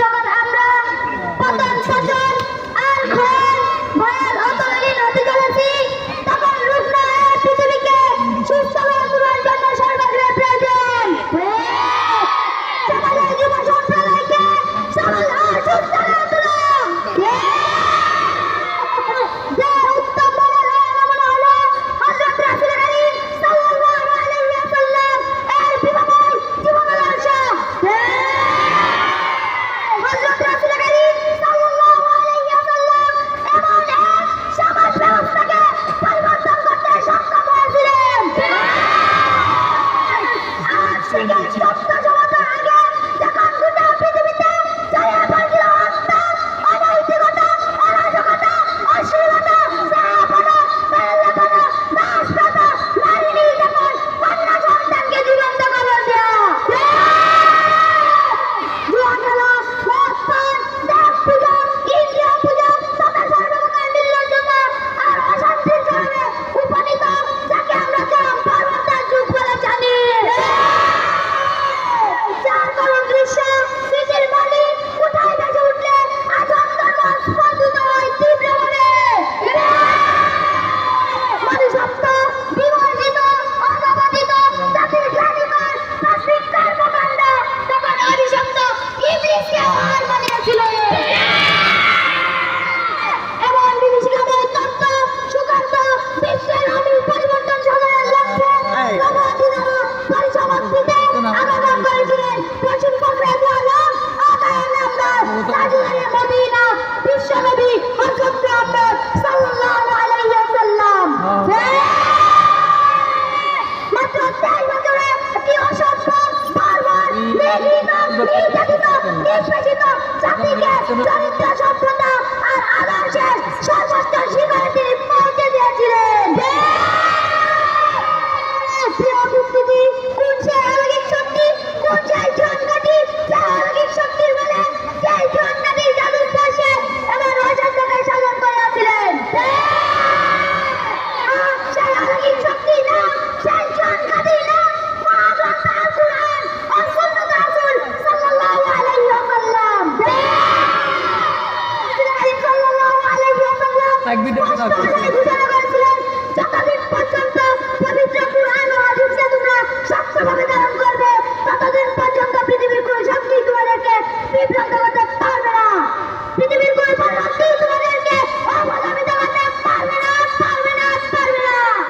যখন আমরা পতন পতন আর ক্ষয়ের ভয়াল অতলীন হতে চলেছি, তখন রূপনারায়ণ পৃথিবীকে সুস্থ করে তোলার জন্য সর্বাগ্রে প্রয়োজন। সমাজের যুব সম্প্রদায়কে সবল আর সুস্থ করে তোলা। যে উত্তম মডেলের নমুনা হলো হযরত রাসূল করিম সাল্লাল্লাহু আলাইহি ওয়াসাল্লাম এর বিবাহময় জীবনাদর্শ। হযরত রাসূল করিম সাল্লাল্লাহু আলাইহি ওয়াসাল্লাম এমন এক সমাজ ব্যবস্থাকে পরিবর্তন করতে সক্ষম হয়েছিলেন। আজ থেকে 14 বছর আগে যখন গোটা পৃথিবীতে ছড়িয়ে পড়ছিল হত্যা, অনৈতিকতা, অরাজকতা, অশ্লীলতা, বেহায়াপনা, বেহায়াপনা, দাসপ্রথা, নারী নির্যাতন, কন্যা সন্তানকে জীবন্ত কবর দেওয়া, জুয়া খেলা, মদ পান, দেব পূজা, ইন্দ্রিয় পূজা তথা সর্বপ্রকার নির্লজ্জতা আর অশান্তির কারণে উপনীত যাকে আমরা চরম পর্বতার যুগ বলে জানি। যার করুণ দৃশ্য স্মৃতির মালি কোথায় ভেসে উঠলে আজ অন্তর্মন স্পন্দিত হয় তীব্রভাবে। মনুষ্যত্ব বিমর্জিত, অধপতিত, জাতির গ্লানিকর, নাস্তিক কর্মকাণ্ড তখন অভিশপ্ত ইবলীসকে হার মানিয়েছিল। এমন বিভীষিকাময় তত্ত্ব সুকান্ত বিশ্বের আমূল পরিবর্তন সাধনের লক্ষ্যে নবদিনের পরিসমাপ্তিতে আগমন করেছিলেন রসুল পাকরে দু আলম আকায়ে নামদার তাজুদ্দৌলে মদিনা বিশ্বনবী হযরত মুহাম্মদ সাল্লাল্লাহু আলাইহি ওয়াসাল্লাম। মাত্র 23 বছরে একটি অসভ্য, বর্বর, নিগৃহীত, নির্যাতিত, নিষ্পেষিত জাতিকে চরিত্র, সভ্যতা আর আদর্শের সর্বোচ্চ শিখরে তিনি পৌঁছে দিয়েছিলেন। প্রিয় উপস্থিতি, কোন সেই অলৌকিক শক্তি, কোন সেই জীবনকাঠি, যে অলৌকিক শক্তির বলে সেই জীবনকাঠির জাদুর স্পর্শে এবার রোশনকে সাধন করিয়াছিলেন। সেই অলৌকিক শক্তি না, সেই জীবনকাঠি না, মহাগ্রন্থ আল কুরআন ও সুন্নাত রাসূল সাল্লাল্লাহু আলাইহি ওয়াসাল্লাম। সাল্লাল্লাহু আলাইহি ওয়াসাল্লাম ঘোষণা করেছিলেন, যতদিন পর্যন্ত পবিত্র কুরআন ও হাদিসকে তোমরা শক্তভাবে ধারণ করবে, ততদিন পর্যন্ত পৃথিবীর কোন শক্তি তোমাদেরকে বিভ্রান্ত